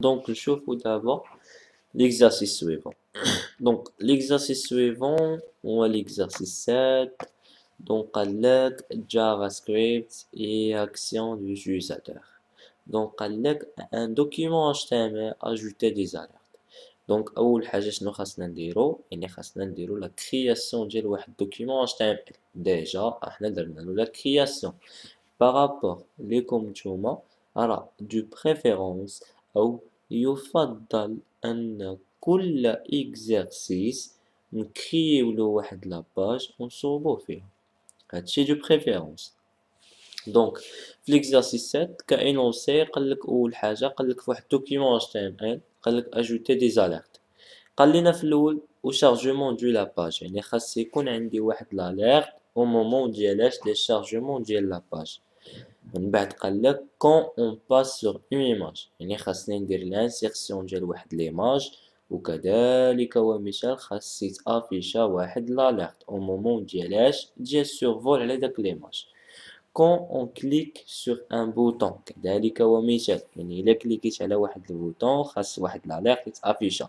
Donc, نشوفوا d'abord l'exercice suivant. Donc, l'exercice suivant, on a l'exercice 7. Donc, avec JavaScript et action du utilisateur. Donc, avec un document HTML, ajouter des alertes. Donc, أول حاجة شنو خاصنا نديرو؟ يعني خاصنا نديرو la création ديال واحد document HTML. Déjà, احنا درنا له la création. Par rapport ليكم نتوما راه دو بريفيرونس أو يفضل أن كل إكزرسيس نكريولو واحد لاباج ونصوبوه فيها. هادشي دو بريفيرونس. دونك في ليكزارسيس 7 كاينونسي قالك اول حاجه قالك في واحد دوكيمون اتش تي ام ال قالك اجوتي دي زاليرت. قال لنا في الاول و شارجمون دو لاباج يعني خاص يكون عندي واحد لاليرت او مومون ديالاش لي شارجمون ديال لاباج. من بعد قالك كون اون باس سور اون ايماج يعني خاصني ندير لانسيرسيون ديال واحد ليماج وكذلك ومثال خاص يتافيشا واحد لاليرت او مومون ديالاش ديال سورفول على داك ليماج. quand on clique sur un bouton كذلك ومثال يعني إلا كليكيت على واحد البوطون خاص واحد الاليرت يتافيشا.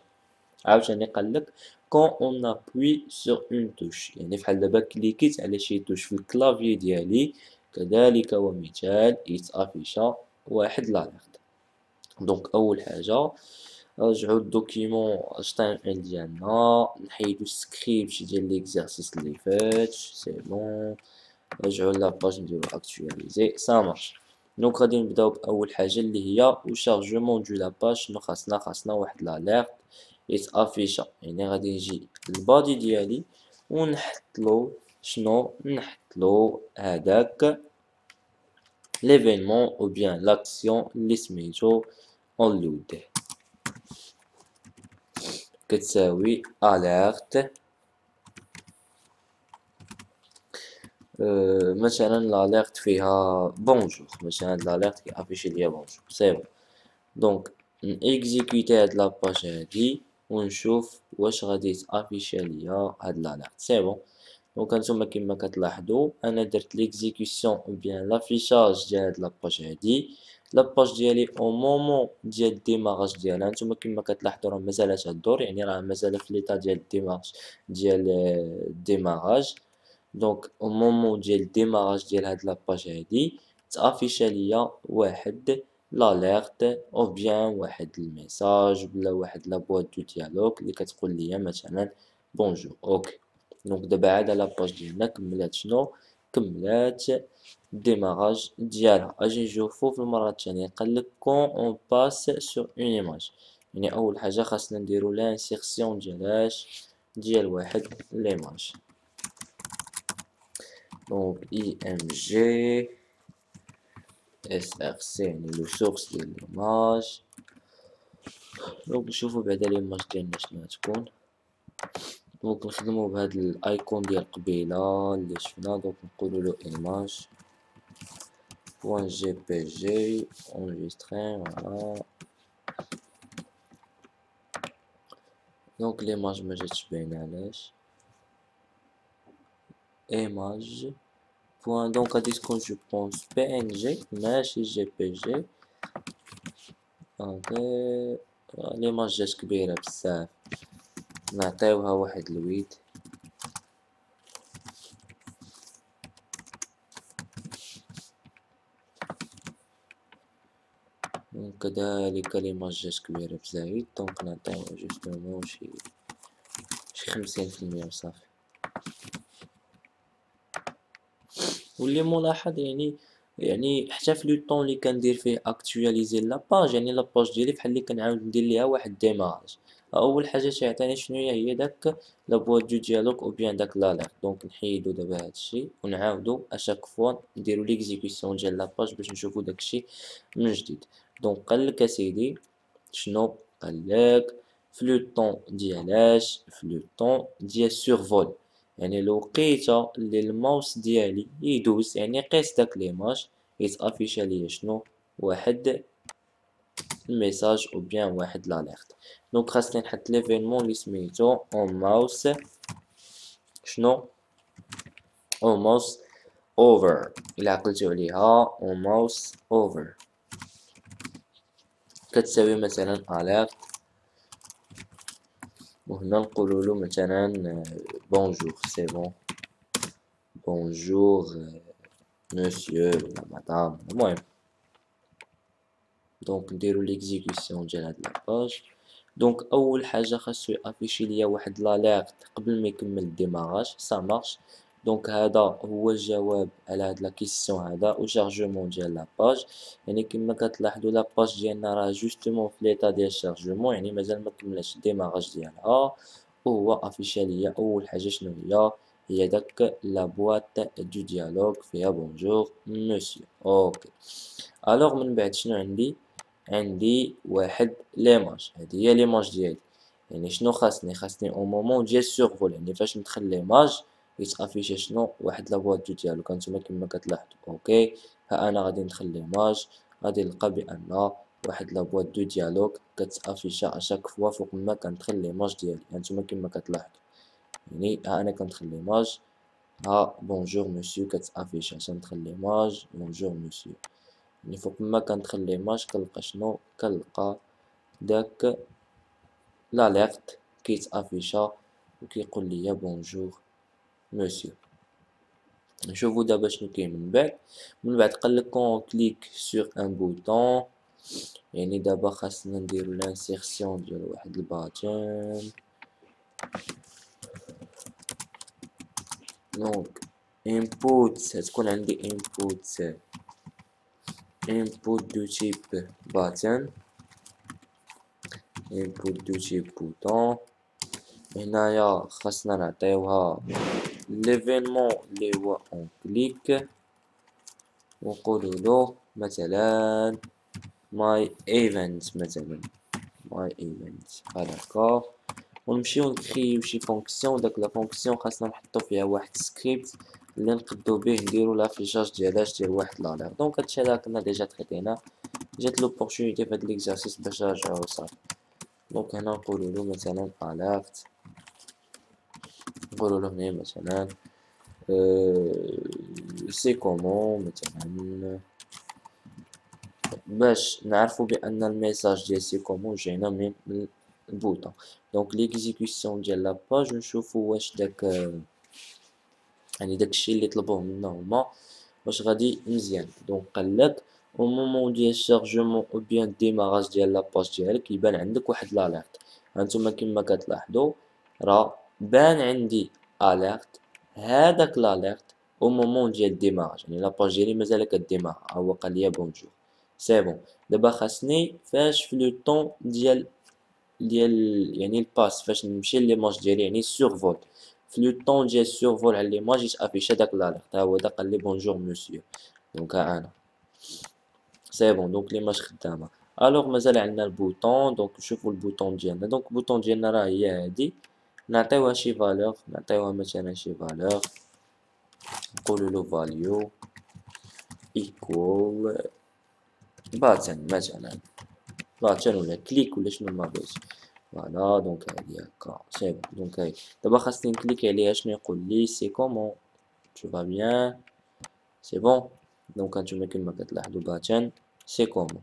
عاوتاني قالك quand on appuie sur une touche يعني فحال دابا كليكيت على شي توش في الكلافي ديالي كذلك ومثال يتافيشا واحد الاليرت. دونك اول حاجه نرجعو للدوكيمون HTML ديالنا نحيدو السكريبت ديال ليكزارسيس اللي فات سي بون نرجعو لاباج نديرو اكتواليزي سا مارش. دونك غادي نبداو باول حاجه اللي هي او شارجمون دو لاباج. شنو خاصنا واحد لاليرت يتافيشا يعني غادي نجي للبادي ديالي ونحطلو شنو نحطلو هداك ليفينمون او بيان لاكسيون اللي سميتو اونلود كتساوي اليرت. مثلا لاليرت فيها بونجور مثلا لاليرت كيافيشي ليا بونجور سي بون. دونك نيكزيكوتي هاد لاباج هادي ونشوف واش غادي تافيشي ليا هاد لاليرت سي بون. دونك هانتوما كيما كتلاحظوا انا درت ليكزيكسيون او بيان لافيشاج ديال هاد لاباج هادي. لاباج ديالي او مومون ديال الديماراج ديالها هانتوما كيما كتلاحظوا راه مازال تدور يعني راه مازال في ليطا ديال الديماراج ديال الديماراج. دونك او مومون ديال الديماراج ديال هاد لاباج هادي تافيشا ليا واحد لاليرت او بيان واحد الميساج ولا واحد لابواط دو ديالوغ اللي كتقول ليا مثلا بونجور اوكي. دونك دابا عاد لاباج ديالنا كملات شنو كملات الديماراج ديالها. اجي نشوفو في المره الثانيه قالك كون اون باس سور اون ايماج يعني اول حاجه خاصنا نديرو لانسيرسيون ديالاش ديال واحد ليماج. دونك img src يعني لو سورس ديال ليماج. دونك نشوفو بعدا ليماج ديالنا شنو غتكون. دونك نخدمو بهاد الايكون ديال قبيله اللي شفنا. دونك نقولو له image point jpg enregistré فوالا. دونك ليماج ما جاتش باينه علاش image point دونك غادي تكون جو بونس png ماشي jpg. اوكي ليماج جات كبيره بزاف نعطيوها واحد الويد. كذلك ليماج جات كبيرة بزايد دونك نعطيوها جوستومون شي 50% وصافي. واللي ملاحظ يعني حتى في لو طون اللي كندير فيه اكتواليزي لاباج يعني لاباج ديالي بحال اللي كنعاود ندير ليها واحد ديماراج. اول حاجه تيعطيني شنو هي داك لابواط دو ديالوغ او بيان داك لاليرت. دونك نحيدو دابا هادشي ونعاودو اشاك فوا نديرو ليكزيكسيون ديال لاباج باش نشوفو داكشي من جديد. دونك قالك اسيدي شنو قالك في لو طون ديالاش في لو طون ديال سورفول يعني الوقيته اللي الماوس ديالي يدوز يعني قيس داك ليماج يتافيشا ليا شنو واحد الميساج او بيان واحد لاليرت. دونك خاصني نحط ليفينمون اللي سميتو اون ماوس شنو اون ماوس اوفر. الا عقلتو عليها اون ماوس اوفر كتساوي مثلا alert، وهنا نقولولو مثلا بونجور، سي بون، بونجور مسيو ولا مدام، المهم. دونك نديرو ليكزيكسيون ديال هاد لاباج. دونك اول حاجه خاصو يافيشي ليا واحد لاليرت قبل ما يكمل الديماراج، سا مارش. دونك هذا هو الجواب على هاد لا كيسيون هذا و شارجمون ديال لاباج. يعني كما كتلاحظوا لاباج ديالنا راه جوستومون في ليطا ديال الشارجمون، يعني مازال ما كملش الديماراج ديالها. وهو افيشا ليا اول حاجه شنو هي داك لا بواط دو ديالوغ فيها بونجور مسيو. اوكي، الوغ من بعد شنو عندي واحد ليماج، هادي هي ليماج ديالي. يعني شنو خاصني او مومون ديال سورفول، يعني فاش ندخل ليماج يتافيشي شنو واحد لابواط دو ديالوغ هانتوما كما كتلاحظوا. اوكي، ها انا غادي ندخل ليماج، غادي نلقى بان واحد لابواط دو ديالوغ كتافيشا اشاك فوا فوق ما كندخل ليماج ديالي، هانتوما كما كتلاحظوا. يعني ها انا كندخل ليماج، ها بونجور مسيو كتافيش عشان ندخل ليماج بونجور مسيو. يعني فوق ما كندخل ليماج كنلقى شنو كنلقى داك لاليرت كيتافيشا وكيقول لي بونجور مسيو. نشوفو دابا شنو كاين من بعد قالك كون كليك سور ان بوطون. يعني دابا خاصنا نديرو لانسيرسيون ديال واحد الباترن. دونك input تكون عندي input دو تيب button، input دو تيب bouton. هنايا خاصنا نعطيوها ليفينمون اللي هو اون كليك، ونقولولو مثلا my event، مثلا my event هكا. ونمشيو نكريو شي فونكسيون، داك لا فونكسيون خاصنا نحطو فيها واحد سكريبت اللي نقدو به نديرو لافيشاج ديال واحد لالير. دونك هادشي هذا كنا ديجا تريتيناه، جات لوبورتونيتي في هاد ليكزارسيس باش نرجعو صافي. دونك هنا نقولولو مثلا alert، نقولولو هنا مثلا سي كومون مثلا، باش نعرفو بان الميساج ديال سي كومون جاينا من البوطون. دونك ليكزيكسيون ديال لاباج نشوفو واش داك يعني داكشي اللي طلبوه منا هما واش غادي مزيان. دونك قالك او مومون ديال الشارجمون او بيان ديماراج ديال لاباج ديالك يبان عندك واحد لاليرت. هانتوما كما كتلاحظوا راه بان عندي اليرت، هذاك لاليرت او مومون ديال الديماراج، يعني لاباج ديالي مازال كديمار، هو قال لي بونجور سي بون. دابا خاصني فاش في لو طون ديال يعني الباس، فاش نمشي ليماج ديالي يعني سورفول، في لو طون ديال سورفول على ليماج يتافيشا داك لاليرت، ها هو دا قال لي بونجور مسيو. دونك ها انا سي بون، دونك ليماج خدامه. الوغ مازال عندنا البوطون، دونك نشوفو البوطون ديالنا. دونك البوطون ديالنا راه هي هادي، نعطيوها شي فالور، نعطيوها مثلا شي فالور، نقولولو فاليو ايكوال باتن مثلا، باتن ولا كليك ولا شنو ما بغيتي. فوالا دونك هادي هكا سي بون. دونك هاي دابا خاصني نكليكي عليها شنو يقول لي سي كومون، تو فا بيان سي بون. دونك هانتوما كيما كتلاحظوا باتن سي كومون،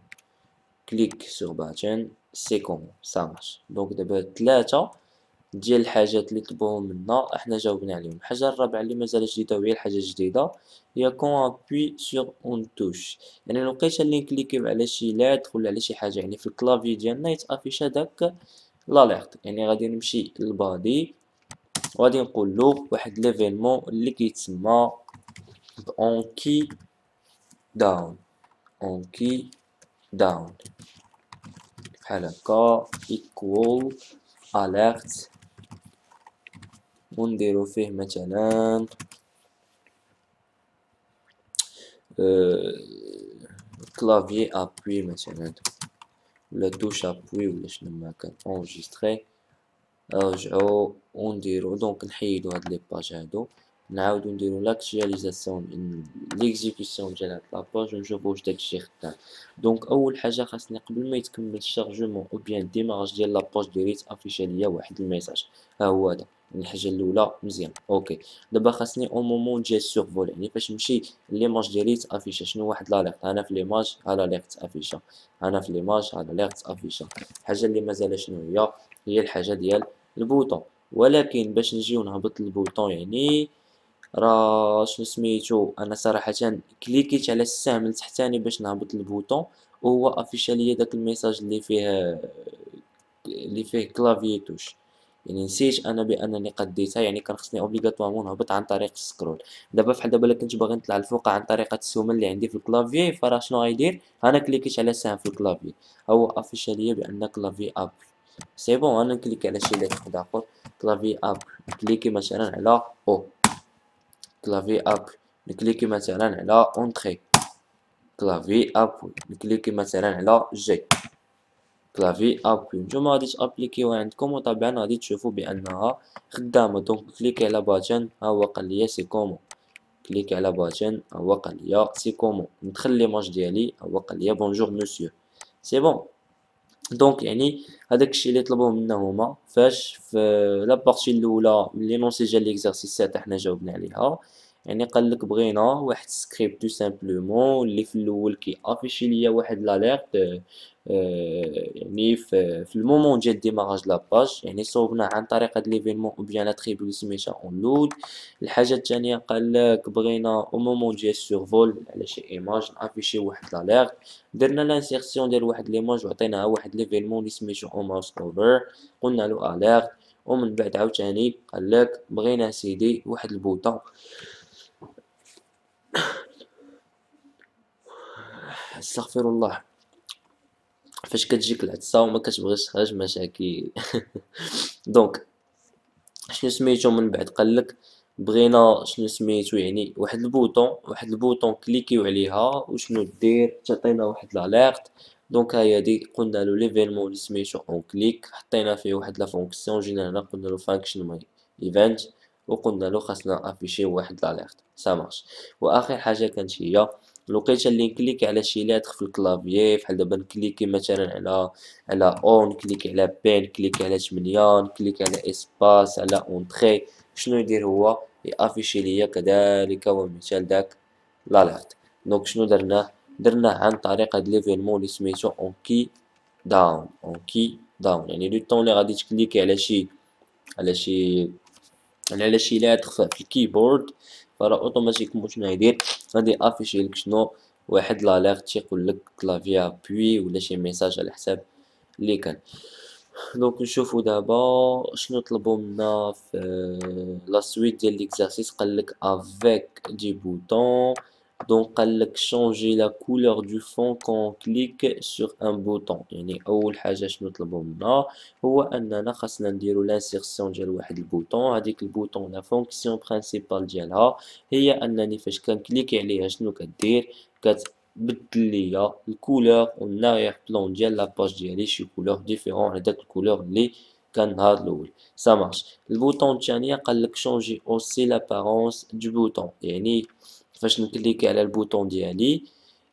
كليك سور باتن سي كومون سا مارش. دونك دابا ثلاثه ديال الحاجات اللي طلبوهم منا احنا جاوبنا عليهم. الحاجه الرابعه اللي مازال جديده وهي الحاجه الجديده هي كون ابوي سور اون توش. يعني لقيت اللي نكليكيو على شي لتر ولا على شي حاجه يعني في الكلافي ديالنا يتافيش هذاك لاليرت. يعني غادي نمشي للبادي وغادي نقول له واحد ليفينمون اللي كيتسمى اون كي داون، اون كي داون بحال هكا ايكوال اليرت، ونديرو فيه مثلا كلافي ابوي مثلا ولا توش ابوي ولا شنو ما كان اونجستري. نرجعو ونديرو دونك نحيدو هاد لي باج هادو، نعاودو نديرو لاكتواليزاسيون ليكزيكسيون ديال هاد لاباج ونشوفو واش داكشي خدام. دونك اول حاجه خاصني قبل ما يتكمل الشارجمون او بيان ديماراج ديال لاباج ديالي تافيشا ليا واحد الميساج، ها هو هذا الحاجه الاولى مزيان. اوكي دابا خاصني او مومون ديال سورفول، يعني فاش نمشي ليماج ديالي تافيشا شنو واحد لاليرت، انا في ليماج ها لاليرت تافيشا، انا في ليماج ها لاليرت تافيشا. الحاجه اللي مازال شنو هي الحاجه ديال البوطون. ولكن باش نجيو نهبط البوطون يعني راه شنو سميتو، انا صراحه كليكيت على السهم التحتاني باش نهبط البوطون، وهو افيشا ليا داك الميساج اللي فيه كلافيي توش. يعني نسيت انا بانني قديتها، يعني كان خصني اوبليغاتوارمون نهبط عن طريق السكرول. دابا فحال دابا الا كنت باغي نطلع الفوق عن طريق السهم اللي عندي في الكلافيي، فراه شنو غيدير، انا كليكيت على سهم في الكلافيي هو افيشا ليا بان كلافيي اب. سي بون انا نكليك على شي لتر اخر، كلافيي اب، كليكي مثلا على او، كلافي اب، نكليكي مثلا على اونتري، كلافي اب، نكليكي مثلا على جي، كلافي اب. نتوما غادي تابليكيو عندكم وطبعا غادي تشوفوا بانها خدامه. دونك كليكي على باتن ها هو قال لي سي كومون، كليكي على باتن ها هو قال لي سي كومون، ندخل ليماج ديالي ها هو قال لي بونجور مسيو. سي بون. دونك يعني هذاك الشيء اللي طلبوه منا هما فاش في لابارتي الاولى ملي نونسي ليكزارسيسات حنا جاوبنا عليها. يعني قال لك بغينا واحد سكريبت تو سامبلومون اللي في الاول كي افيشي ليا واحد لاليرت، يعني في المومون ديال ديماراج لاباج، يعني صوبنا عن طريق هاد ليفينمون او بيان لاتريبيو اللي سميتها اون لود. الحاجه الثانيه قال لك بغينا او مومون ديال سورفول على شي ايماج نافيشي واحد لاليرت، درنا لانسيرسيون ديال واحد ليماج وعطيناها واحد ليفينمون اللي سميتو او ماوس اوفر، قلنا له اليرت. ومن بعد عاوتاني قال لك بغينا سيدي واحد البوطون، استغفر الله، فاش كتجيك العطسه وما كتبغيش تخرج مشاكل. دونك شنو سميتو من بعد قال لك بغينا شنو سميتو، يعني واحد البوطون كليكيو عليها وشنو دير تعطينا واحد لاليرت. دونك هي دي قلنا له ليفينمون اللي سميتو اون كليك، حطينا فيه واحد لا فونكسيون، جينا هنا قلنا له فانكشن ماي ايفنت، وقلنا له خاصنا افيشي واحد لاليرت سا مارش. واخر حاجه كانت هي الوقيته اللي نكليكي على شي لاتر في الكلافيي، بحال دابا نكليكي مثلا على او، نكليكي على بي، نكليكي على 8، نكليكي على اسباس، على اونتري، شنو يدير هو يافيشي ليا كذلك ومثال داك لاليرت. دونك شنو درناه عن طريق هاد ليفينمون اللي سميتو اون كي داون، اون كي داون، يعني لو طون اللي غادي تكليكي على شي على شي لاتر في الكيبورد، فراه اوتوماتيكمون شنو غيدير غادي افيشي لك شنو واحد لاليرت تيقول لك كلافي ابوي ولا شي ميساج على حساب اللي كان. دونك نشوفو دابا شنو طلبو منا في لا سويت ديال ليكزارسيس. قالك افيك دي بوطون، دونك قالك شونجي لا كولور دو فون كون كليك سور ان بوطون. يعني اول حاجه شنو طلبو منا هو اننا خاصنا نديرو لانسيرسيون ديال واحد البوطون. هذيك البوطون لا فونكسيون برينسيبال ديالها هي انني فاش كنكليكي عليها شنو كدير، بدل ليا الكولور والنارير بلون ديال لاباج ديالي شي كولور ديفيرون على داك الكولور اللي كان النهار الاول. سا مارش. البوطون الثانيه قالك شونجي اوسي لابارونس دو بوطون، يعني فاش نكليكي على البوطون ديالي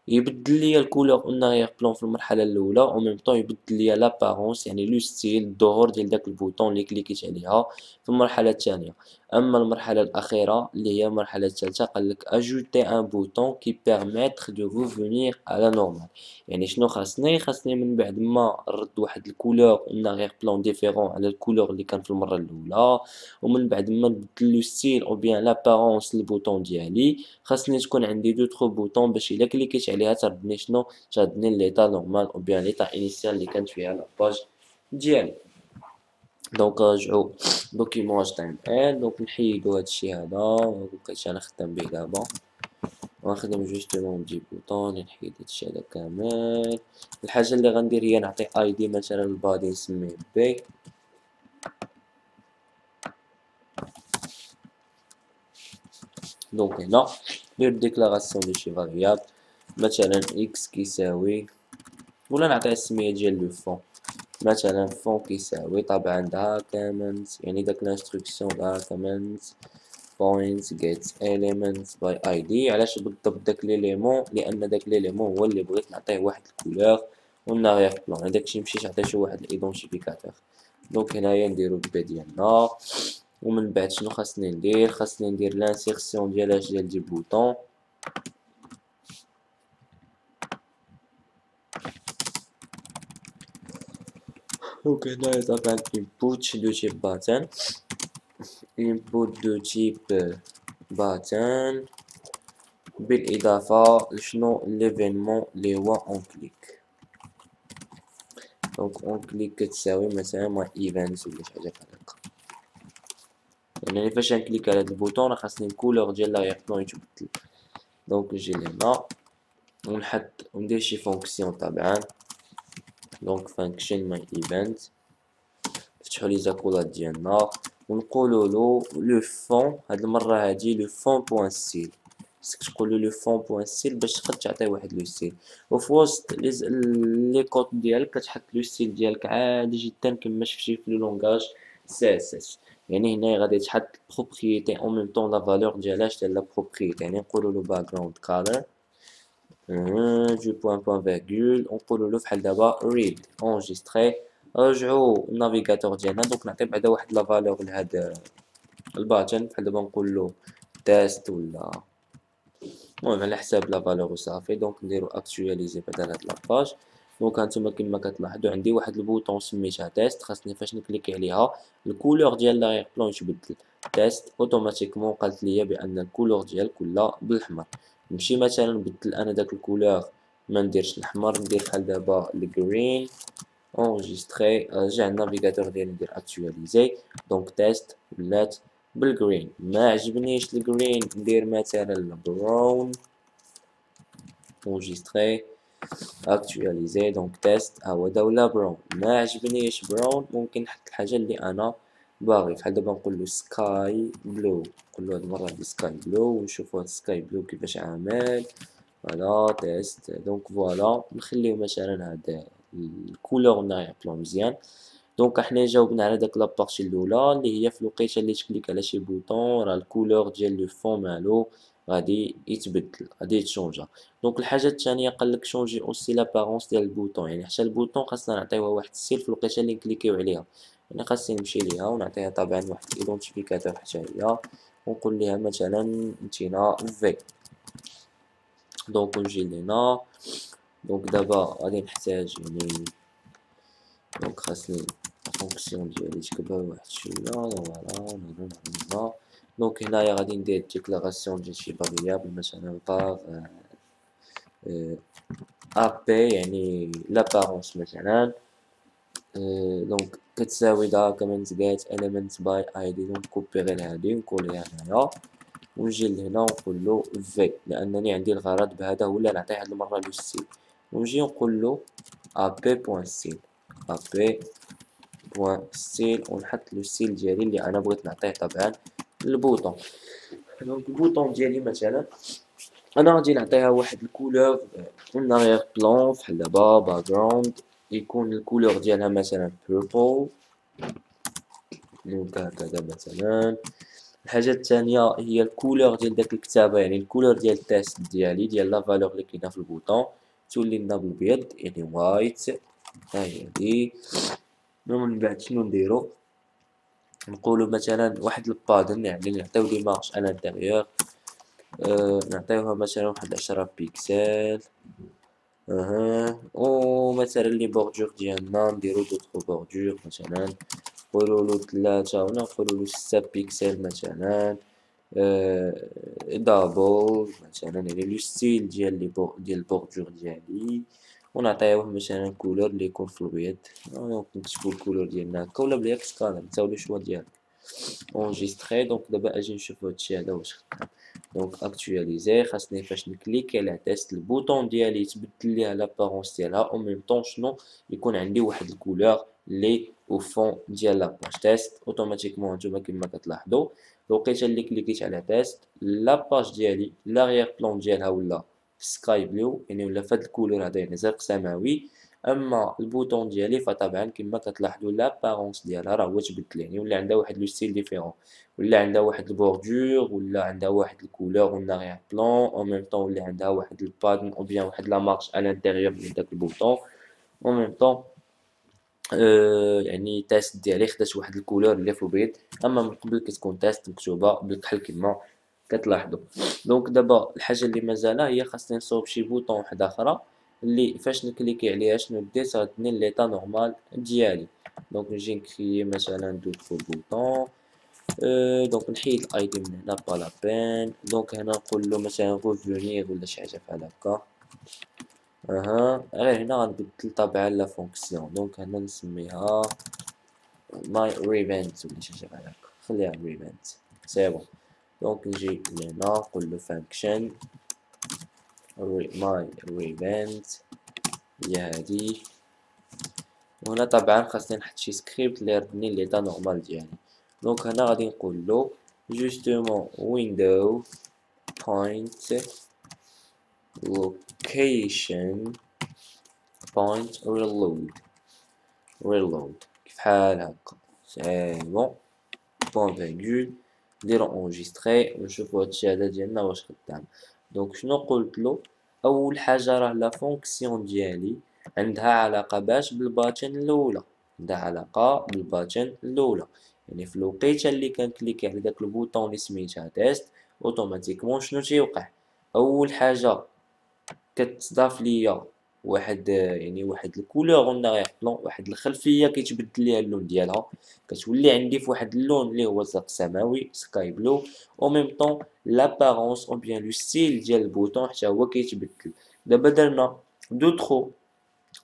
يبدل ليا الكولور والنارير بلون في المرحله الاولى، او ميم طون يبدل ليا لابارونس يعني لو ستيل الظهور ديال داك البوطون اللي كليكيت عليها في المرحله الثانيه. اما المرحله الاخيره اللي هي المرحله الثالثه قالك اجوتي ان بوطون كي بيرميتر دو ريفونير على نورمال. يعني شنو خاصني من بعد ما نرد واحد الكولور نارير بلون ديفيرون على الكولور اللي كان في المره الاولى، ومن بعد ما نبدل لو ستيل او بيان لابارونس البوطون ديالي، خاصني تكون عندي دوطخ بوطون باش الا كليكيت عليها تردني شنو، تردني ليطا نورمال او بيان ليطا انيسيال اللي كانت فيها لاباج ديالي. دونك رجعو دوكيمون اش تي ام ال. دونك نحيدو هادشي هذا مبقيتش انا خدام به دابا، ونخدم جوستومون دي بوطون نحيد هادشي هذا كامل. الحاجه اللي غندير هي نعطي اي دي مثلا البادي نسميه بي. دونك هنا ندير ديكلاراسيون دو شي فاريابل مثلا اكس كيساوي، ولا نعطيها السميه ديال لو فون مثلا فون كيساوي طبعا داكمنت، يعني داك لانستركسيون داكمنت بوينت get element by id. علاش بالضبط داك ليليمون؟ لان داك ليليمون هو اللي بغيت نعطيه واحد الكولور والنارير بلون، هداك الشيء مشيت عطيتو واحد الايدونتيفيكاتور. دونك هنايا نديرو البي ديالنا ومن بعد شنو خاصني ندير؟ خاصني ندير لانسيرسيون ديال دي بوطون. دونك هنايا طبعا input دو تيب باتن، input دو تيب باتن بالاضافه لشنو؟ ليفينمون اللي هو اون كليك. دونك اون كليك كتساوي مثلا مع ايفنت ولا شي حاجه بحال هكا. يعني فاش نكليك على هاد البوطون راه خاصني الكولور ديال لاغيغ بلون يتبدل. دونك نجي لهنا ونحط وندير شي فونكسيون طبعا. دونك فانكشن ماي ايفنت، نفتحو لي زاكولات ديالنا ونقولو له لو فون. هاد المره هادي لو فون بوان ستيل، خصك تقولو لو فون بوان ستيل باش تقد تعطيه واحد لو ستيل. وفي وسط لي كود ديالك كتحط لو ستيل ديالك عادي جدا كما شفتي في لو لونغاج سي اس اس. يعني هنا غادي تحط بروبريتي اون ميم طون لا فالور ديالها ديال لا بروبريتي. يعني نقولو له باك جراوند كالر جو بوان بوان فيرغول، ونقولو له فحال دابا ريد اونجستري. رجعو النافيغاتور ديالنا. دونك نعطي بعدا واحد لا فالور لهاد الباتن بحال دابا نقولو تيست ولا المهم على حساب لا فالور وصافي. دونك نديرو اكتواليزي بعدا لهاد لاباج. دونك هانتوما كما كتلاحظوا عندي واحد البوطون سميتها تيست، خاصني فاش نكليكي عليها الكولور ديال لاغيغ بلون يتبدل. تيست اوتوماتيكمون قالت لي بان الكولور ديال كلها بالاحمر. نمشي مثلا نبدل انا داك الكولور، ما نديرش الاحمر، ندير بحال دابا الجرين اونجستري. رجع النافيغاتور ديالي ندير اكتواليزي. دونك تيست ولات بالجرين. ما عجبنيش الجرين ندير مثلا البراون اونجستري اكتواليزي. دونك تيست ها هو دا ولا براون. ما عجبنيش براون ممكن نحط الحاجه اللي انا باغي. بحال دابا نقول له سكاي بلو، نقول له هاد المره هادي سكاي بلو ونشوفوا هاد سكاي بلو كيفاش عامل. فوالا تيست. دونك فوالا نخليو مثلا هاد الكولور نتاع بلون مزيان. دونك حنا جاوبنا على داك لابارتي الاولى اللي هي في الوقيته اللي تكليك على شي بوطون راه الكولور ديال لو فون مالو غادي يتبدل، غادي يتشونجا. دونك الحاجه الثانيه قالك شونجي اوسي لابارونس ديال البوطون. يعني حتى البوطون خاصنا نعطيوها واحد السيل في الوقيته اللي نكليكيو عليها. يعني خاصني نمشي ليها ونعطيها طبعا واحد ايدونتيفيكاتور حتى هي، ونقول ليها مثلا نتينا في. دونك نجي لهنا. دونك دابا غادي نحتاج يعني دونك خاصني فونكسيون ديالي تكبر واحد شويه. فوالا. دونك هنايا غادي ندير ديكلاراسيون ديال شي فاريابل مثلا باغ ابي يعني لابارونس مثلا. دونك كتساوي دا كومنت جيت element باي اي دي. دونك كوبيري لهادي ونكوليها هنايا ونجي لهنا ونقول له في، لانني عندي الغرض بهذا ولا نعطيه هاد المره لو ستيل. ونجي نقول له ابي بوان ستيل، ابي بوان ستيل، ونحط لو ستيل ديالي اللي انا بغيت نعطيه طبعا للبوطون. دونك البوطون ديالي مثلا انا غادي نعطيها واحد الكولور اون اريير بلون بحال دابا باك جراوند يكون الكولور ديالها مثلا بيربل. دونك هكذا مثلا. الحاجه الثانيه هي الكولور ديال داك الكتابه، يعني الكولور ديال التيست ديالي ديال لا فالور اللي كاينه في البوطون تولي لنا بالابيض يعني وايت. ها هي هادي. من بعد شنو نديرو؟ نقولوا مثلا واحد البادن يعني نعطيو لي مارش على الانتيريور. نعطيوها مثلا واحد 10 بيكسل. ومثلا لي بوردور ديالنا نديرو دوطخ بوردور مثلا نقولولو 3 ولا نقولولو 6 بيكسل مثلا. دابل مثلا يعني لو ستيل ديال ديال البوردور ديالي، ونعطيوه مثلا كولور اللي يكون في الابيض. دونك نكتبو الكولور ديالنا هكا ولا بلا كسكالر نتا لو شوا ديالك اونجستري. دونك دابا اجي نشوفو هادشي هذا واش خدام. دونك اكتواليزي خاصني فاش نكليكي على تيست البوطون ديالي يتبدل ليها لابارونس ديالها او ميم طون شنو يكون عندي واحد الكولور لي او فون ديال لاباج تيست. اوتوماتيكمون نتوما كما كتلاحظوا الوقيته اللي كليكيت على تيست لاباج ديالي لاغيير بلون ديالها ولا سكاي بلو يعني ولا فهاد الكولور هذا يعني زرق سماوي. اما البوطون ديالي فطبعا كما كتلاحظوا لابارونس ديالها راه هو تبدل يعني ولا عندها واحد لو ستيل ديفيرون، ولا عندها واحد البوردور، ولا عندها واحد الكولور اون اريير بلون او ميم طون، ولا عندها واحد البادن او بيان واحد لا مارش على الانتيريور ديال داك البوطون او ميم طون. يعني تيست ديالي خدات واحد الكولور اللي في البيض، اما من قبل كتكون تيست مكتوبه بالكحل كما كتلاحظوا. دونك دابا الحاجه اللي مازالها هي خاصني نصوب شي بوطون واحده اخرى اللي فاش نكليكي عليها شنو دير غتني ليطا نورمال ديالي. دونك نجي نكري مثلا دوطخ بوطون، دونك نحيد الاي دي من هنا با لا بين. دونك هنا نقول له مثلا ريفونيغ ولا شي حاجه بحال هكا. غير هنا غنبدل طبعا لا فونكسيون. دونك هنا نسميها ماي ريفنت ولا شي حاجه بحال هكا، خليها ريفنت سي بون. دونك نجي لهنا نقول له فانكشن ماي ريفنت هي هادي. وهنا طبعا خاصني نحط شي سكريبت اللي يردني ليطا نورمال ديالي. دونك هنا غادي نقول له جوستومون ويندو بوينت لوكيشن بوينت ريلود كيف حال هكا سي بون. بوان فيرغول نديرو اونجستري ونشوفو هادشي هذا ديالنا واش خدام. دونك شنو قلت له؟ اول حاجه راه لا فونكسيون ديالي عندها علاقه باش بالباتن الاولى، عندها علاقه بالباتن الاولى. يعني في الوقيته اللي كنكليكي على داك البوطون اللي سميتها تيست اوتوماتيكمون شنو تيوقع؟ اول حاجه كتضاف ليا واحد يعني واحد الكولور اون اغيغ بلون، واحد الخلفيه كيتبدل ليها اللون ديالها، كتولي عندي في واحد اللون اللي هو زرق سماوي سكاي بلو. او ميم طون لابارونس او بيان لو ستيل ديال البوطون حتى هو كيتبدل. دابا درنا دوطخ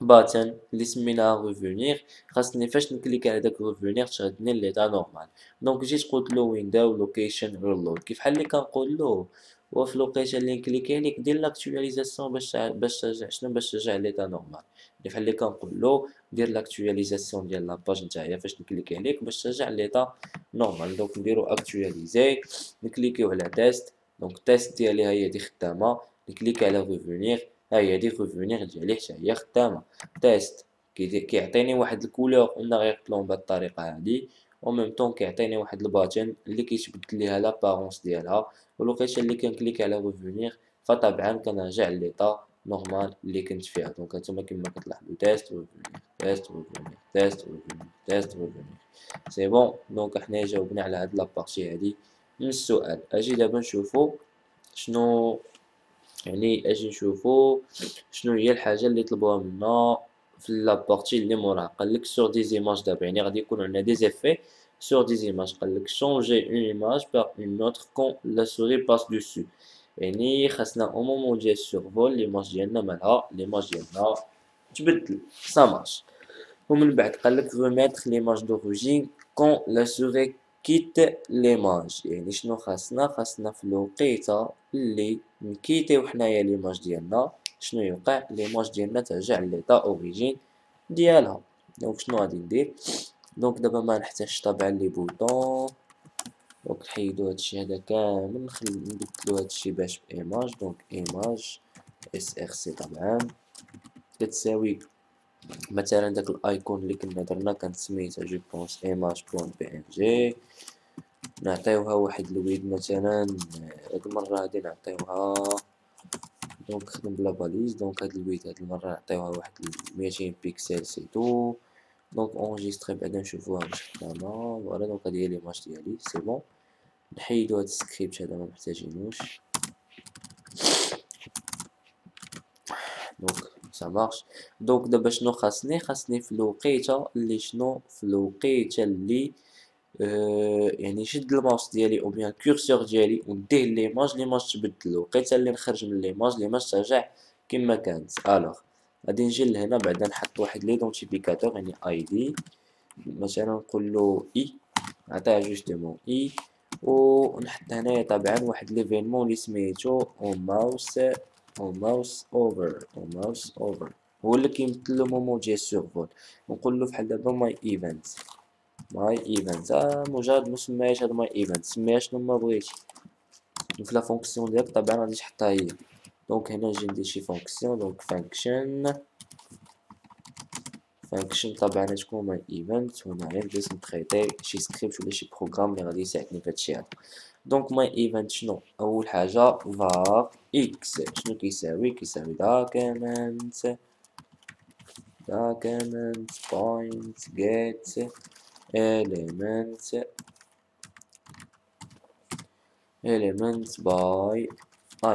باتن اللي سميناها ريفونيغ، خاصني فاش نكليكي على داك ريفونيغ تشغلني ليطا نورمال. دونك جيت قلت له ويندو لوكيشن ريلود كيف بحال اللي كنقول له وفي الوقيته اللي نكليكي عليك دير لاكتواليزاسيون باش ترجع شنو باش ترجع ليطا نورمال. بحال اللي كنقول له دير لاكتواليزاسيون ديال لاباج نتاعيا فاش نكليكي عليك باش ترجع ليطا نورمال. دونك نديرو اكتواليزي نكليكيو على تيست. دونك تيست ديالي هي هادي خدامه، نكليكي على ريفونيغ ها هي هادي ريفونيغ ديالي حتى هي خدامه. تيست كيعطيني واحد الكولور اون اغيغ بلون بهاد الطريقه هادي، او ميم طون كيعطيني واحد الباتن اللي كيتبدل ليها لابارونس ديالها. والوقيته اللي كنكليك على ريفونيغ فطبعا كنرجع ليطا نورمال اللي كنت فيها. دونك هانتوما كما كتلاحظوا تيست ريفونيغ تيست ريفونيغ تيست ريفونيغ تيست ريفونيغ سي بون. دونك حنا جاوبنا على هاد لابارتي هادي من السؤال. اجي دابا نشوفو شنو يعني اجي نشوفو شنو هي الحاجه اللي طلبوها منا في لابارتي اللي موراها. قالك سور دي زيماج دابا يعني غادي يكون عندنا دي زيفي سور دي زيماج. قالك شونجي اون ايماج بار اون اوتر كون لا سوري باس دوسو. يعني خاصنا او مومون ديال السورفول ليماج ديالنا مالها ليماج ديالنا تبدل سا مارش. ومن بعد قالك remettre l'image d'origine quand la souris quitte l'image. يعني شنو خاصنا في الوقيته اللي نكيتيو حنايا ليماج ديالنا شنو يوقع؟ ليماج ديالنا ترجع ليطا اوريجين ديالها. دونك شنو غادي ندير؟ دونك دابا ما نحتاجش طبعا لي بوطون. دونك نحيدو هادشي هذا كامل نبدلو هادشي باش بايماج. دونك ايماج اس ار سي طبعا كتساوي مثلا داك الايكون اللي كنا درنا كانت سميتها جو بونس ايماج بوان بي ان جي. نعطيوها واحد الويد مثلا هاد المره هادي نعطيوها دونك خدم بلا باليز. دونك هاد الويد هاد المره نعطيوها واحد 200 بيكسل سي تو. دونك اونجستري بعدا نشوفوها واش خدامه. فوالا دونك هادي هي ليماج ديالي سي بون. نحيدو هاد السكريبت هذا ما محتاجينوش. دونك سا مارش. دونك دابا شنو خاصني في الوقيته اللي شنو في الوقيته اللي يعني نشد الماوس ديالي او بيان الكورسور ديالي ونديه ليماج تبدل. الوقيته اللي نخرج من ليماج ترجع كما كانت. الوغ غادي نجي لهنا بعدا نحط واحد ليدونتيفيكاتور يعني اي دي مثلا نقول له اي نعطيها جوستومون اي. ونحط هنايا طبعا واحد ليفينمون اللي سميتو اون ماوس اوفر هو اللي كيمثل لو مومون ديال السيرفول. نقول له بحال دابا ماي ايفنت مجرد مسميهاش هاد ماي ايفنت سميها شنو ما بغيتي. في لا فونكسيون ديالك طبعا غادي تحطها هي. دونك هنا نجي ندير شي فونكسيون. دونك فانكشن طبعا تكون ماي ايفنت. هنا غير جالس نتريطي شي سكريبت ولا شي بروغرام اللي غادي يساعدني في هادشي هذا. دونك ماي ايفنت شنو اول حاجه var اكس شنو كيساوي دوكيمنت document point get element by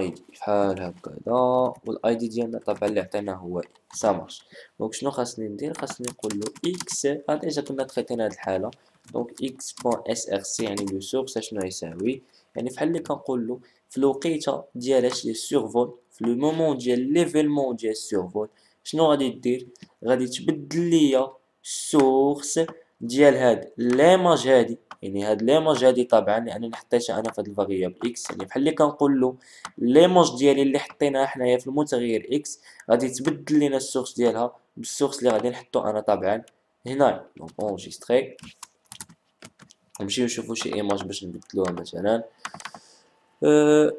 id بحال هكذا، والاي دي ديالنا طبعا اللي عطيناه هو سامارش. دونك شنو خاصني ندير؟ خاصني نقول له اكس، ديجا كنا تريتينا هاد الحاله. دونك اكس بوان اس ار سي يعني لو سورس شنو يساوي، يعني بحال اللي كنقول له في الوقيته ديال اش لي سيرفول، في لو مومون ديال ليفينمون ديال السيرفول شنو غادي دير؟ غادي تبدل ليا السورس ديال هاد ليماج هادي، يعني هاد ليماج هادي طبعا لانني حطيتها انا في هاد الفاريابل اكس، يعني بحال اللي كنقول له ليماج ديالي اللي حطيناها حنايا في المتغير اكس غادي تبدل لينا السورس ديالها بالسورس اللي غادي نحطو انا طبعا هنايا. دونك اونجستري، نمشيو نشوفو شي ايماج باش نبدلوها مثلا.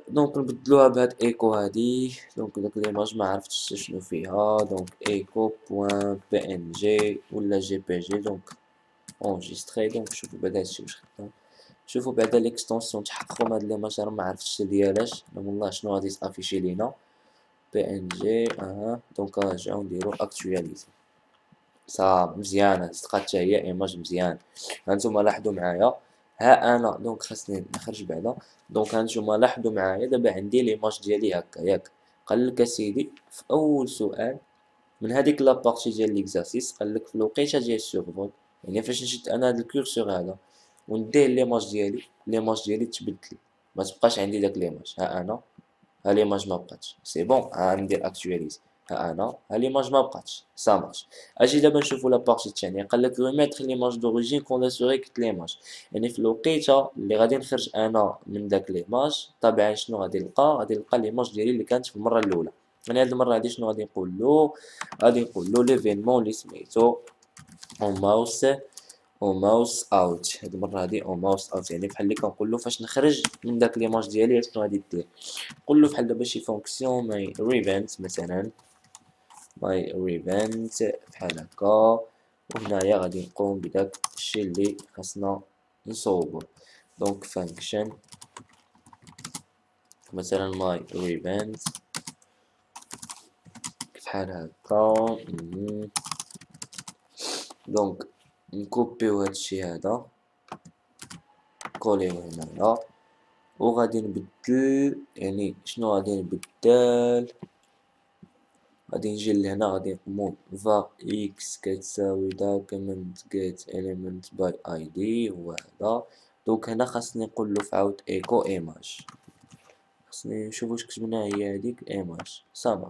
دونك نبدلوها بهاد ايكو هادي. دونك داك ليماج ما عرفتش شنو فيها، دونك ايكو بوان بي ان جي ولا جي بي جي. دونك اونجستري. دونك شوفو بعدا هادشي واش خدام. شوفوا بعدا ليكستونسيون تحققوا من هاد ليماج انا ما عرفتش ديالاش، والله شنو غادي تافيشي لينا بي ان جي. دونك نرجعو نديرو اكتواليزي. صافي مزيانه، صدقات حتى هي ايماج مزيان. هانتوما لاحظوا معايا، ها انا دونك خاصني نخرج بعدا. دونك هانتوما لاحظوا معايا دابا عندي ليماج ديالي هكا ياك. قالك اسيدي في اول سؤال من هذيك لابارتي ديال ليكزارسيس قالك في الوقيته ديال السيرفول، يعني فاش نشد انا هاد الكورسور هذا وندير ليماج ديالي، ليماج ديالي تبدل، ما تبقاش عندي داك ليماج. ها انا ها ليماج ما بقاتش، سي بون. ندير اكتواليزي، ها انا ها ليماج ما بقاتش، سا مارش. اجي دابا نشوفو لابارتي الثانيه، قالك ريميتر ليماج دوريجين كون لا سوري كت ليماج، يعني في الوقيته اللي غادي نخرج انا من داك ليماج طبعا شنو غادي نلقى؟ غادي نلقى ليماج ديالي اللي كانت في المره الاولى. يعني هاد المره هادي شنو غادي نقول له؟ غادي نقول له ليفينمون اللي سميتو اون ماوس اوت. هاد المره هادي اون ماوس اوت، يعني بحال اللي كنقول له فاش نخرج من داك ليماج ديالي شنو غادي دير. نقول له بحال دابا شي فونكسيون ماي ريفنت مثلا، ماي ريفنت بحال هكا، وهنايا غادي نقوم بداك الشيء اللي خاصنا نصوبو. دونك فانكشن مثلا ماي ريفنت بحال هكا. دونك نكوبيو هادشي هذا كوليو هنايا، وغادي نبدل، يعني شنو غادي نبدل؟ غادي نجي لهنا غادي نقومو var x كتساوي document get element by id هو هذا. دونك هنا خاصني نقول له في عاود ايكو ايماج، خاصني نشوف واش كتبنا هي هذيك ايماج صافي.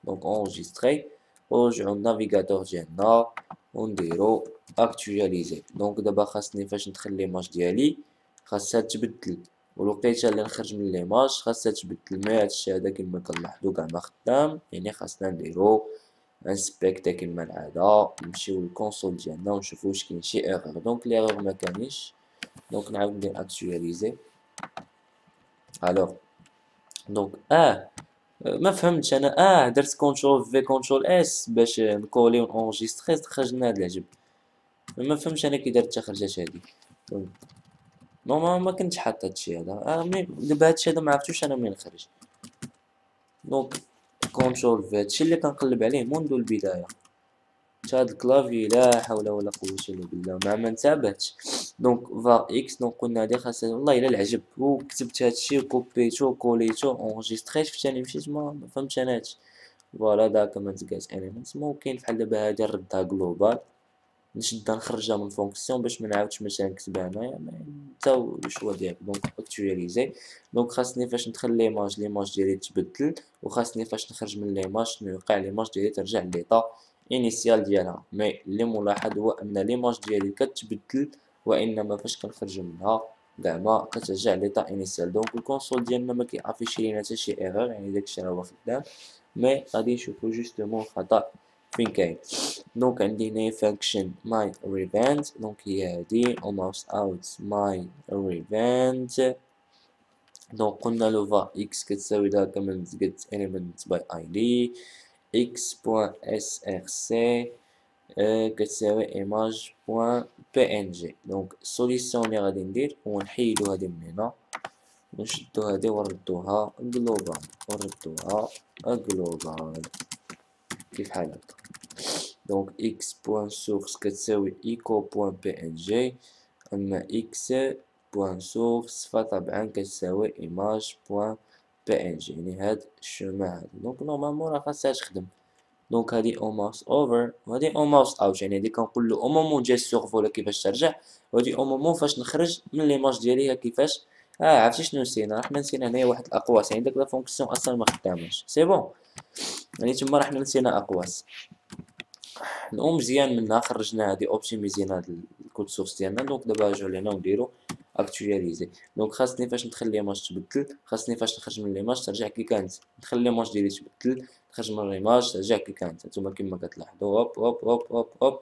دونك اونجستري ونرجعو للنافيغاتور ديالنا ونديرو اكتواليزي. دونك دابا خاصني فاش ندخل ليماج ديالي خاصها تبدل، والوقيته اللي نخرج من ليماج خاصها تبدل. مي هادشي هذا كيما كنلاحظو كاع ما خدام، يعني خاصنا نديرو انسبكتا كيما العاده، نمشيو للكونسول ديالنا ونشوفو واش كاين شي ايرور. دونك ليرور ما كانيش، دونك نعاود ندير اكتواليزي. الوغ دونك ما فهمتش انا. درت كونترول في كونترول اس باش نكولي ونونجستري، خرجنا هاد العجب. ما فهمتش انا كي درت التخرجات هادي. نورمالمون ما كنتش حاط هادشي هذا. مي دابا هادشي هذا ما عرفتوش انا منين خرج. دونك كونترول في هادشي اللي كنقلب عليه منذ البدايه. هاد الكلافي لا حول ولا قوه الا بالله ما انتبهتش. دونك فا اكس، دونك قلنا هادي خاصها والله الا العجب، وكتبت هادشي وكوبيتو وكوليتو اونجستريت فاش مشيت ما فهمتش انا هادشي. فوالا داكومنت جات اليمنت ممكن بحال دابا هادي نردها جلوبال، نشدها نخرجها من فونكسيون باش ما نعاودش مثلا نكتبها هنايا حتى الشوا ديالك. دونك اكتواليزي. دونك خاصني فاش ندخل ليماج ديالي تبدل، وخاصني فاش نخرج من ليماج شنو يوقع، ليماج ديالي ترجع ليطا انيسيال ديالها. مي اللي ملاحظ هو ان ليماج ديالي كتبدل، وانما فاش كنخرج منها كاع ما كترجع ليطا انيسيال. دونك الكونسول ديالنا ما كيعافيش لينا حتى شي ايرور، يعني داكشي راه هو خدام. مي غادي نشوفو جوستومون الخطا فين كاين. دونك عندي هنايا فانكشن my revent، دونك هي هادي almost out my revent. دونك قلنا له var x كتساوي document get element by id x بوان src كتساوي image بوان png. دونك السوليسيون اللي غادي ندير هو نحيدو هادي من هنا ونشدو هادي ونردوها global، ونردوها global كيف حال هكا. دونك x بوان سورس كتساوي echo بوان png، اما x بوان سورس فطبعا كتساوي image بوان png، يعني هاد الشوما هادي. دونك نورمالمون راه خاصها تخدم. دونك هادي او ماوس اوفر وهادي او ماوس اوت، يعني هادي كنقولو او مومون ديال السيرفو كيفاش ترجع، وهادي او مومون فاش نخرج من ليماج ديالي كيفاش. عرفتي شنو نسينا؟ راه حنا نسينا هنايا واحد الاقواس، يعني داك لا فونكسيون اصلا ما خداماش. سي بون، يعني تما راه حنا نسينا اقواس. نقوم مزيان منها، خرجنا هادي اوبتيميزينا هاد الكود سورس ديالنا. دونك دابا نرجعو لهنا ونديرو اكتواليزي. دونك خاصني فاش ندخل ليماج تبدل، خاصني فاش نخرج من ليماج ترجع كي كانت. ندخل ليماج ديالي تبدل، نخرج من ليماج ترجع كي كانت. هانتوما كيما كتلاحظوا هوب هوب هوب هوب هوب.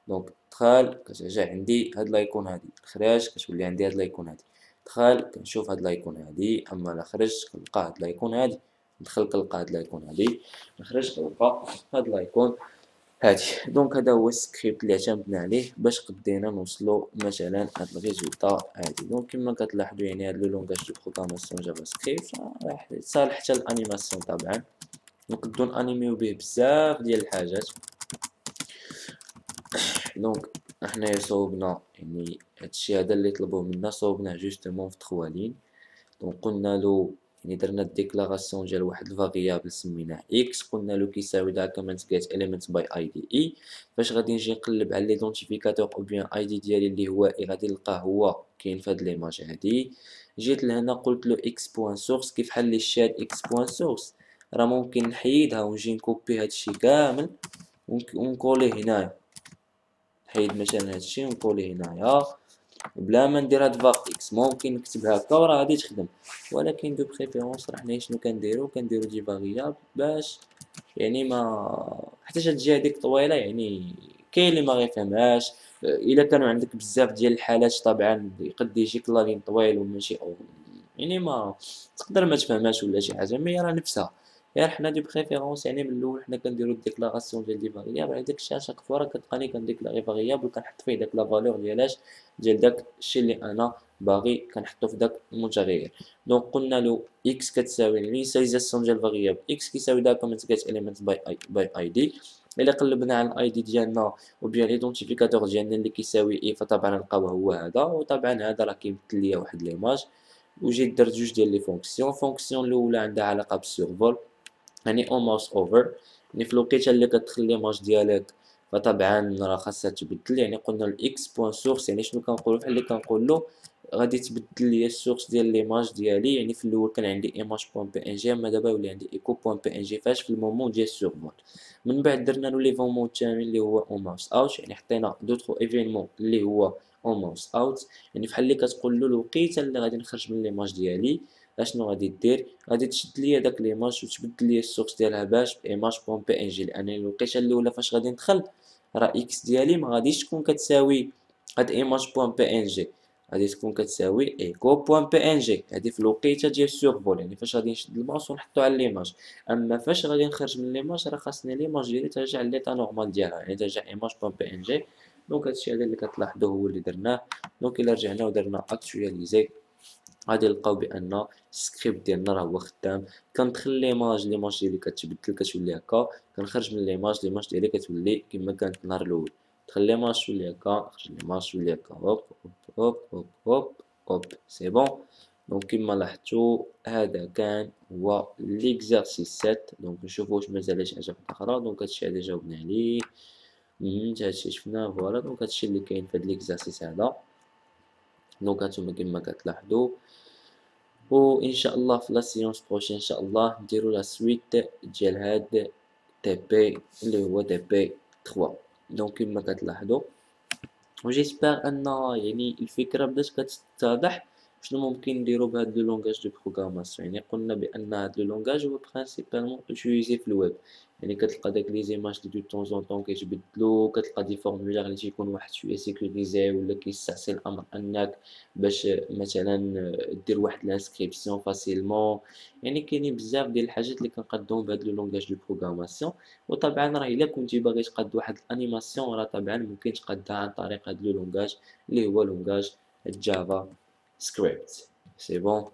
دونك دخل كترجع عندي هاد لايكون هادي، خرج كتولي عندي هاد لايكون هادي، دخل كنشوف هاد لايكون هادي. اما لا خرجت كنلقى هاد لايكون هادي، ندخل كنلقى هاد لايكون هادي، نخرج كنلقى هاد لايكون هادي. دونك هذا هو السكريبت اللي اعتمدنا عليه باش قدينا نوصلو مثلا هاد الريزولطا هادي. دونك كما كتلاحظوا يعني هاد لو لونغاج دو بروغراماسيون جافا سكريبت راه صالح حتى الانيماسيون طبعا، نقدروا نانيميو به بزاف ديال الحاجات. دونك حنايا صوبنا يعني هادشي هذا اللي طلبوه منا، صوبناه جوستومون في 3 لين. دونك قلنا له يعني درنا ديكلاراسيون ديال واحد الفاريابل سميناه اكس، قلنا له كيساوي document get element by id. فاش غادي نجي نقلب على ليدونتيفيكاتور او بيان اي دي ديالي اللي هو اي، غادي نلقاه هو كاين في هاد ليماج هادي. جيت لهنا قلت له اكس بوان سورس، كيف حل لي الشاد اكس بوان سورس؟ راه ممكن نحيدها ونجي نكوبي هادشي كامل ونكوليه هنايا، نحيد مثلا هادشي ونكوليه هنايا بلا ما ندير هاد فار اكس. ممكن نكتب هكا وراه غادي تخدم، ولكن دو بريفيرونس راه حنايا شنو كنديرو دي فاريابل باش يعني ما حتى تجي هذيك طويله. يعني كاين اللي ما غيفهمهاش، الا كانوا عندك بزاف ديال الحالات طبعا يقد يجيك لا لين طويل وماشي او يعني ما تقدر ما تفهمهاش ولا شي حاجه، مي راه نفسها. غير حنا دي بريفيرونس يعني من الاول حنا كنديرو ديكلاراسيون ديال دي فاريابل. على داك الشيء شاك فوا راه كتلقاني كنديكلاري فاريابل وكنحط فيه داك لا فالور ديالاش ديال داك الشيء اللي انا باغي كنحطو في داك المتغير. دونك قلنا له اكس كتساوي الانيسياليزاسيون ديال الفاريابل اكس كيساوي دوكيمنت جيت اليمنت باي اي دي. الا قلبنا على الاي دي ديالنا وبيان ليدونتيفيكاتور ديالنا اللي كيساوي اي، فطبعا نلقاوه هو هذا. وطبعا هذا راه كيمثل ليا واحد ليماج. وجيت درت جوج ديال لي فونكسيون الاولى عندها علاقه بالسيرفول، يعني اون ماوس اوفر، يعني في الوقيته اللي كتدخل ليماج ديالك فطبعا راه خاصها تبدل. يعني قلنا الاكس بوان سورس، يعني شنو كنقولو؟ بحال اللي كنقولو غادي تبدل ليا السورس ديال ليماج ديالي. يعني في الاول كان عندي ايماج بوان بي ان جي، اما دابا ولي عندي ايكو بوان بي ان جي فاش في المومون ديال السيرفول. من بعد درنا له ليفونمون الثاني اللي هو اون ماوس اوت، يعني حطينا دوطخ ايفينمون اللي هو اون ماوس اوت. يعني بحال اللي كتقول له الوقيته اللي غادي نخرج من ليماج ديالي اشنو غادي دير؟ غادي تشد ليا داك ليماج وتبدل ليا السورس ديالها باش بايماج بوان بي ان جي، لان الوقيته الاولى فاش غادي ندخل راه اكس ديالي ما غاديش تكون كتساوي هاد ايماج بوان بي ان جي، غادي تكون كتساوي ايكو بوان بي ان جي. هادي في الوقيته ديال السيرفول، يعني فاش غادي نشد الماوس ونحطو على ليماج. اما فاش غادي نخرج من ليماج راه خاصني ليماج ديالي ترجع ليطا نورمال ديالها، يعني ترجع ايماج بوان بي ان جي. دونك هادشي هذا اللي كتلاحظوه هو اللي درناه. دونك الا رجعنا ودرنا اكتواليزي غادي نلقاو بان السكريبت ديالنا راه هو خدام. كندخل ليماج ديالي كتبدل كتولي هكا، كنخرج من ليماج ديالي كتولي كما كانت النهار الاول. دخل ليماج تولي هكا، خرج ليماج تولي هكا، هوب هوب هوب هوب هوب. سي بون. دونك كما لاحظتوا هذا كان هو ليكزارسيس 7. دونك نشوفوا واش مازال شي حاجه اخرى. دونك هادشي هذا جاوبنا عليه، هادشي شفناه فوالا. دونك هادشي اللي كاين في هاد ليكزارسيس هذا. دونك هانتوما كما كتلاحظوا، وان شاء الله في لا سيونس بروشين ان شاء الله نديرو لا سويت ديال هاد تي بي اللي هو تي بي 3. دونك كما كتلاحظوا وجيسبر ان يعني الفكره بدات كتتضح شنو ممكن نديرو بهاد لو لونغاج دو بروغراماسيون. يعني قلنا بان هاد لو لونغاج هو برينسيبالمون اوتيليزي في الويب. يعني كتلقى داك لي زيماج اللي دو طون طون كيتبدلو، كتلقى دي فورمولير اللي تيكون واحد شويه سيكوريزي ولا كيستعصي الامر انك باش مثلا دير واحد لانسكريبسيون فاسيلمون. يعني كاينين بزاف ديال الحاجات اللي كنقادوهم بهاد لو لونغاج دو بروغراماسيون. وطبعا راه الا كنتي باغي تقاد واحد الانيماسيون راه طبعا ممكن تقادها عن طريق هاد لو لونغاج اللي هو لونغاج جافا سكريبت. سي بون.